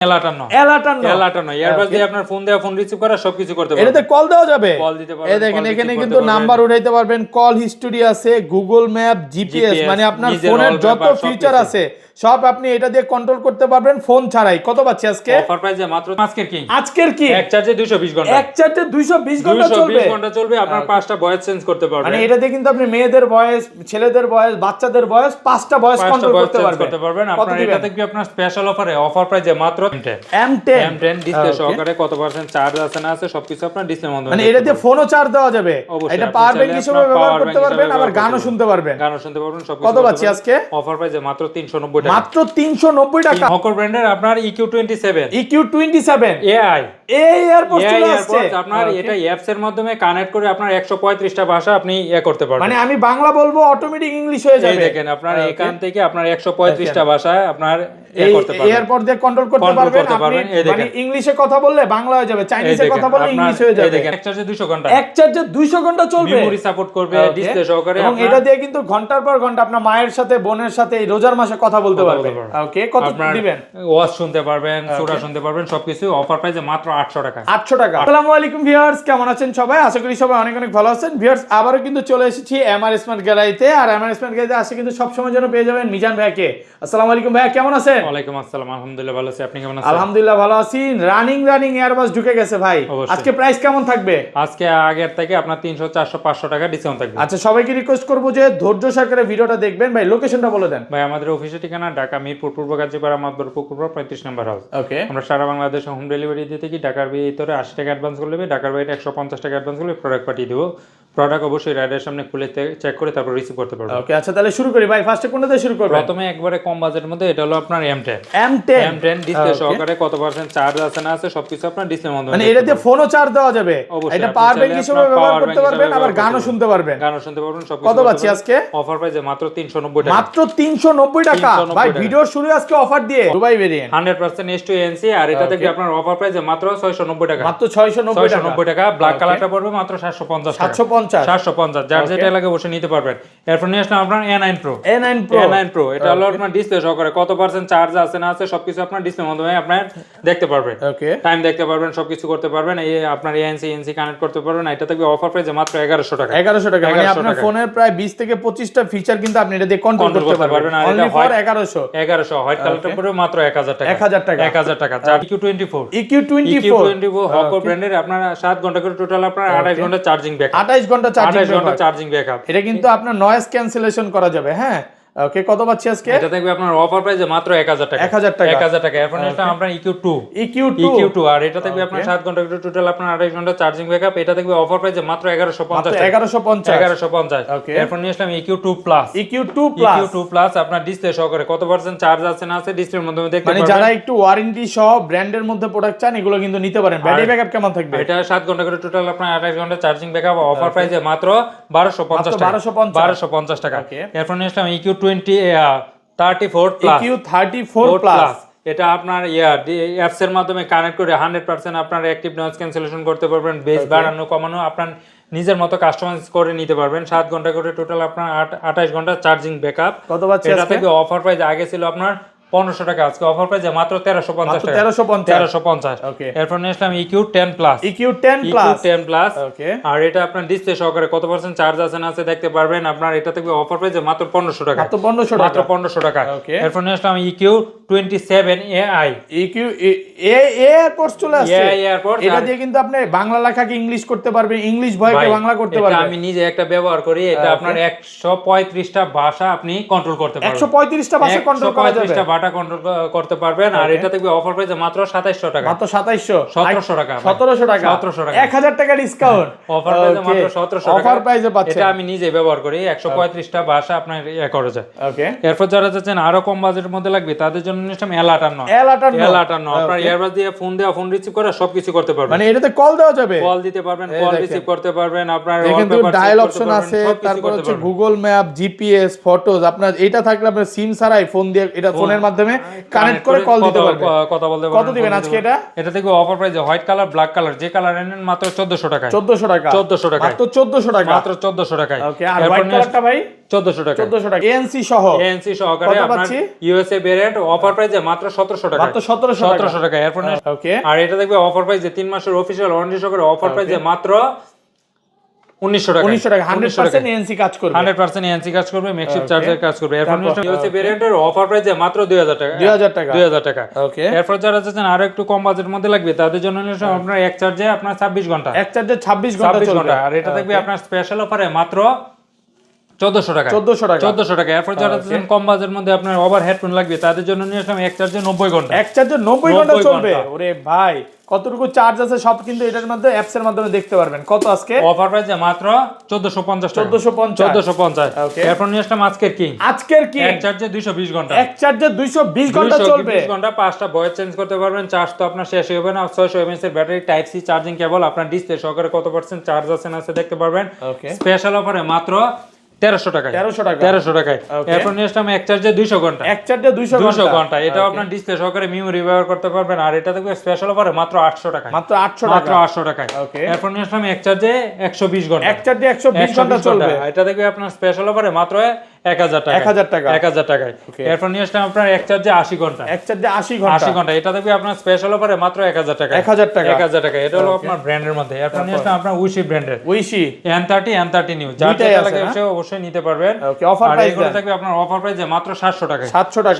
Airbus দিয়ে আপনার phone দেওয়া ফোন রিসিভ করা সবকিছু করতে পারবেন। এটাতে কল দেওয়া যাবে, কল দিতে পারবেন। এই দেখেন এখানে কিন্তু নাম্বার উঠাইতে পারবেন, কল হিস্টোরি আছে, গুগল ম্যাপ, জিপিএস, মানে আপনার ফোনের যত ফিচার আছে সব আপনি এটা দিয়ে কন্ট্রোল করতে পারবেন ফোন ছাড়াই। কত পাচ্ছি আজকে অফার প্রাইসে মাত্র আজকের কি এক চার্জে 220 ঘন্টা, এক চার্জে 220 ঘন্টা চলবে, 220 ঘন্টা চলবে। আপনার 5টা ভয়েস চেঞ্জ করতে পারবেন, মানে এটা দিয়ে কিন্তু আপনি মেয়েদের ভয়েস, ছেলেদের ভয়েস, বাচ্চাদের ভয়েস, 5টা ভয়েস কন্ট্রোল করতে পারবেন। আপনার এটা থেকে আপনার স্পেশাল অফারে অফার প্রাইসে মাত্র M10 ডিসপ্লে সহকারে কত পার্সেন্ট চার্জ আছে না আছে সবকিছু আপনার ডিসপ্লের মধ্যে, মানে এটা দিয়ে ফোনও চার্জ দেওয়া যাবে, এটা পাওয়ার ব্যাংক হিসেবে ব্যবহার করতে পারবেন, আবার গানও শুনতে পারবেন। সবকিছু কত পাচ্ছি আজকে অফার প্রাইসে মাত্র 390 টাকা, মাত্র 390 টাকা। হকর ব্র্যান্ডের আপনার EQ27 AI এয়ারপোর্ট চলে আসছে আপনার। এটা অ্যাপস এর মাধ্যমে কানেক্ট করে আপনার 135টা ভাষা আপনি করতে পারবেন, মানে আমি বাংলা বলবো অটোমেটিক ইংলিশ হয়ে যাবে। দেখেন আপনার এখান থেকে আপনার 135টা ভাষা আপনার করতে পারবেন, এয়ারপোর্ট দিয়ে কন্ট্রোল করতে পারবেন। আপনি মানে ইংলিশে কথা বললে বাংলা হয়ে যাবে, চাইনিজে কথা বললে ইংলিশ হয়ে যাবে। দেখেন এক চার্জে 200 ঘন্টা, এক চার্জে 200 ঘন্টা চলবে, মেমরি সাপোর্ট করবে ডিসপ্লে সহকারে, এবং এটা দিয়ে কিন্তু ঘন্টার পর ঘন্টা আপনার মায়ের সাথে, বোনের সাথে এই রোজার মাসে কথা বলতে পারবেন। ওকে, কত দিবেন? ওয়াজ শুনতে পারবেন, সূরা শুনতে পারবেন, সবকিছু অফার প্রাইসে মাত্র 800 টাকা। 800 টাকা। আসসালামু আলাইকুম ভিউয়ার্স, কেমন আছেন সবাই? আশা করি সবাই অনেক অনেক ভালো আছেন। ভিউয়ার্স, আবারো কিন্তু চলে এসেছি এমআর স্মার্ট গ্যালারিতে, আর এমআর স্মার্ট গ্যালারিতে আসে কিন্তু সব সময় জন্য পেয়ে যাবেন মিজান ভাইকে। আসসালামু আলাইকুম ভাইয়া, কেমন আছেন? ওয়ালাইকুম আসসালাম, আলহামদুলিল্লাহ ভালো আছি, আপনি কেমন আছেন? আলহামদুলিল্লাহ ভালো আছি। রানিং এয়ারবাস ঢুকে গেছে ভাই, আজকে প্রাইস কেমন থাকবে? আজকে আগের থেকে আপনার 300 400 500 টাকা ডিসকাউন্ট থাকবে। আচ্ছা, সবাইকে রিকোয়েস্ট করব যে ধৈর্য সহকারে ভিডিওটা দেখবেন। ভাই লোকেশনটা বলে দেন। ভাই আমাদের অফিসের ঠিকানা ঢাকা মিরপুর পূর্ব গাজীপাড়া মাদবর পুকুর 35 নম্বর হাউস। ওকে, আমরা সারা বাংলাদেশে হোম ডেলিভারি দিয়ে থাকি। ঢাকার ভিতরে 80 টাকা অ্যাডভান্স করলে, ঢাকার বাইরে 150 টাকা অ্যাডভান্স করলে প্রোডাক্ট পাঠিয়ে দেবো। প্রোডাক্ট অবশ্যই রাইডারের সামনে খুলে চেক করে তারপর রিসিভ করতে পারবেন। ওকে, আচ্ছা তাহলে শুরু করি ভাই। ফার্স্টে কোনটা দিয়ে শুরু করব? প্রথমে একবারে কম বাজেটের মধ্যে এটা হলো আপনার M10 ডিসপ্লে সহকারে কত পার্সেন্ট চার্জ আছে না আছে সবকিছু আপনার ডিসপ্লের মধ্যে, মানে এটা দিয়ে ফোনও চার্জ দেওয়া যাবে, এটা পাওয়ার ব্যাংক হিসেবে ব্যবহার করতে পারবেন, আবার গানও শুনতে পারবেন। সবকিছু। কত পাচ্ছি আজকে অফার প্রাইসে মাত্র 390 টাকা, মাত্র 390 টাকা। ভাই ভিডিওর শুরু আজকে অফার দিয়ে দুবাই ভেরিয়েন্ট 100% S2ANC, আর এটা থেকে আপনার অফার প্রাইসে মাত্র 690 টাকা, মাত্র 690 টাকা। ব্ল্যাক কালারটা পড়বে মাত্র 750 টাকা, 750 যার যেটা লাগে বসে নিতে পারবেন। এরপর নিয়ে আসলাম আপনার A9 Pro। এটা হলো আপনার ডিসপ্লে সহকারে কত পার্সেন্ট চার্জ আছে না আছে সবকিছু আপনার ডিসপ্লের মাধ্যমে আপনার দেখতে পারবেন। ওকে, টাইম দেখতে পারবেন, সবকিছু করতে পারবেন। এই আপনার ANC কানেক্ট করতে পারবেন। এটা থেকে অফার প্রাইসে মাত্র 1100 টাকা, 1100 টাকা। মানে আপনার ফোনের প্রায় 20 থেকে 25টা ফিচার কিন্তু আপনি এটা দিয়ে কন্ট্রোল করতে পারবেন। আর এটা ফর 1100 হোয়াইট কালারটা পড়বে মাত্র 1000 টাকা, 1000 টাকা। যার EQ24 হকর ব্র্যান্ডের আপনার 7 ঘন্টা করে টোটাল আপনার 28 ঘন্টা চার্জিং ব্যাকআপ, 28 ঘন্টা চার্জিং ব্যাকআপ। এটা কিন্তু আপনার নয়েজ ক্যান্সেলেশন করা যাবে। হ্যাঁ, ওকে, কত পাচ্ছি আজকে? এটা থাকবে আপনার অফার প্রাইসে মাত্র 1000 টাকা, 1000 টাকা। এরপর এটা আপনার EQ2 আর এটা থাকবে আপনার 7 ঘন্টা করে টোটাল আপনার 28 ঘন্টা চার্জিং ব্যাকআপ। এটা থাকবে অফার প্রাইসে মাত্র 1150। এরপর নিয়ে আসলাম EQ2 প্লাস আপনার ডিসপ্লে সহকারে কত পার্সেন্ট চার্জ আছে না আছে ডিসপ্লের মাধ্যমে দেখতে পারবেন। মানে যারা একটু ওয়ারেন্টি সহ ব্র্যান্ডের মধ্যে প্রোডাক্ট চান এগুলো কিন্তু নিতে পারেন। ব্যাটারি ব্যাকআপ কেমন থাকবে? এটা 7 ঘন্টা করে টোটাল আপনার 28 ঘন্টা চার্জিং ব্যাকআপ, অফার প্রাইসে মাত্র 1250 টাকা। এরপর নিয়ে আসলাম EQ34 প্লাস। এটা আপনার অ্যাপস এর মাধ্যমে কানেক্ট করে 100% আপনার অ্যাক্টিভ নয়েজ ক্যান্সেলেশন করতে পারবেন, বেস বাড়ানো কমানো আপনার নিজের মতো কাস্টমাইজ করে নিতে পারবেন। 7 ঘন্টা করে টোটাল আপনার 28 ঘন্টা চার্জিং ব্যাকআপ। কত পাচ্ছি এটা থেকে অফার প্রাইস আগে ছিল আপনার 1500 টাকা, আজকে অফার প্রাইসে মাত্র 1350 টাকা, 1350। এরপর নিয়ে আসলাম EQ10 প্লাস। আর এটা আপনার ডিসপ্লে সহকারে কত পার্সেন্ট চার্জ আছে না আছে দেখতে পারবেন। আপনার এটা থেকে অফার প্রাইসে মাত্র 1500 টাকা, মাত্র 1500 টাকা। এরপর নিয়ে আসলাম EQ27 AI এয়ারপোর্ট চলে আসছে। এটা দিয়ে কিন্তু আপনি বাংলা লেখাকে ইংলিশ করতে পারবেন, ইংলিশ ভয়েসকে বাংলা করতে পারবেন। আমি নিজে একটা ব্যবহার করি। এটা আপনার 135টা ভাষা আপনি কন্ট্রোল করতে পারবেন, 135টা ভাষা কন্ট্রোল করা যাবে, কন্ট্রোল করতে পারবেন। আর এটা থেকে অফার প্রাইসে মাত্র 2700 টাকা, মাত্র 1700 টাকা, 1000 টাকা ডিসকাউন্ট। অফার প্রাইসে মাত্র 1700 টাকা, অফার প্রাইসে পাচ্ছেন। এটা আমি নিজে ব্যবহার করি। 135টা ভাষা আপনার করা যায়। ওকে, এরপর যারা চাচ্ছেন আরো কম বাজেটের মধ্যে লাগবে তাদের জন্য নিলাম L58। আপনার এয়ারবাস দিয়ে ফোন দেওয়া ফোন রিসিভ করা সবকিছু করতে পারবেন। মানে এটাতে কল দেওয়া যাবে, কল দিতে পারবেন, কল রিসিভ করতে পারবেন। আপনার কিন্তু ডায়াল অপশন আছে, তারপর হচ্ছে গুগল ম্যাপ, জিপিএস, ফটোজ। আপনার এটা থাকলে আপনার সিম ছাড়াই ফোন দিয়ে এটা ফোনের মাধ্যমে কানেক্ট করে কল দিতে পারবেন, কথা বলতে পারবেন। কত দিবেন আজকে এটা থেকে অফার প্রাইসে হোয়াইট কালার ব্ল্যাক কালার যে কালার নেন মাত্র 1400 টাকায়। 1400 টাকা, 1400 টাকায়, মাত্র 1400 টাকা, মাত্র 1400 টাকায়। ওকে, আর হোয়াইট কালারটা ভাই 1400 টাকা, 1400 টাকা এএনসি সহ, এএনসি সহকারে আপনার ইউএসএ ভেরিয়েন্ট অফার প্রাইসে মাত্র 1700 টাকা, মাত্র 1700 টাকা। এরপর ওকে, আর এটা দেখবে অফার প্রাইসে 3 মাসের অফিশিয়াল ওয়ারেন্টি সহকারে অফার প্রাইসে মাত্র 1900 টাকা, 1900 টাকা 100% এএনসি কাজ করবে, 100% এএনসি কাজ করবে, ম্যাক্সিভ চার্জার কাজ করবে। এরপর ইউএসএ ভেরিয়েন্টের অফার প্রাইসে মাত্র 2000 টাকা, 2000 টাকা। ওকে, এরপর যারা চাচ্ছেন আরো একটু কম বাজেটের মধ্যে লাগবে তাদের জন্য আপনার এক চার্জে আপনার 26 ঘন্টা, এক চার্জে 26 ঘন্টা চলবে। আর এটা দেখবে আপনার স্পেশাল অফারে মাত্র 1400 টাকা, 1400 টাকা। এরপর যারা চাচ্ছেন কম বাজেটের মধ্যে আপনার ওভার হেডফোন লাগবে তাদের জন্য নিয়ে আসলাম এক চার্জে 90 ঘন্টা, এক চার্জে 90 ঘন্টা চলবে। ওরে ভাই কতটুকু চার্জ আছে সব কিন্তু এটার মধ্যে অ্যাপস এর মাধ্যমে দেখতে পারবেন। কত আজকে অফার প্রাইসে মাত্র 1450 টাকা, 1450। ওকে, এরপর নিয়ে আসলাম আজকের কিং, এক চার্জে 220 ঘন্টা, এক চার্জে 220 ঘন্টা চলবে, 220 ঘন্টা, 5টা ভয়েস চেঞ্জ করতে পারবেন। চার্জ তো আপনার শেষ হবে না, 600 mAh এর battery, type C charging cable, আপনার ডিসপ্লে সহকারে কত পার্সেন্ট চার্জ আছে না আছে দেখতে পারবেন। ওকে, স্পেশাল অফারে মাত্র 1300 টাকায়, 1300 টাকায়। এরপর নিয়ে আসলাম এক চার্জে 200 ঘন্টা, এক চার্জে 200 ঘন্টা। এটাও আপনার ডিসপ্লে সহকারে মেমরি ব্যবহার করতে পারবেন। আর এটা দেখবে স্পেশাল অফারে মাত্র 800 টাকায়, মাত্র 800 টাকায়। এরপর নিয়ে আসলাম এক চার্জে 120 ঘন্টা, এক চার্জে 120 ঘন্টা চলবে। এটা দেখবে আপনার স্পেশাল অফারে মাত্র 1000 টাকা, 1000 টাকায়। এরপর নিয়ে আসলাম আপনার এক চার্জে 80 ঘন্টা, এক চার্জে 80 ঘন্টা। এটা দেখবে আপনার স্পেশাল অফারে মাত্র 1000 টাকা, 1000 টাকা। এটা হলো আপনার ব্র্যান্ডের মধ্যে। এরপর নিয়ে আসলাম আপনার উইশি ব্র্যান্ডের উইশি N30 নিউ, যার যেটা লাগে অবশ্যই নিতে পারবেন। ওকে, অফার প্রাইস থাকবে আপনার অফার প্রাইসে মাত্র 700 টাকা, 700 টাকা।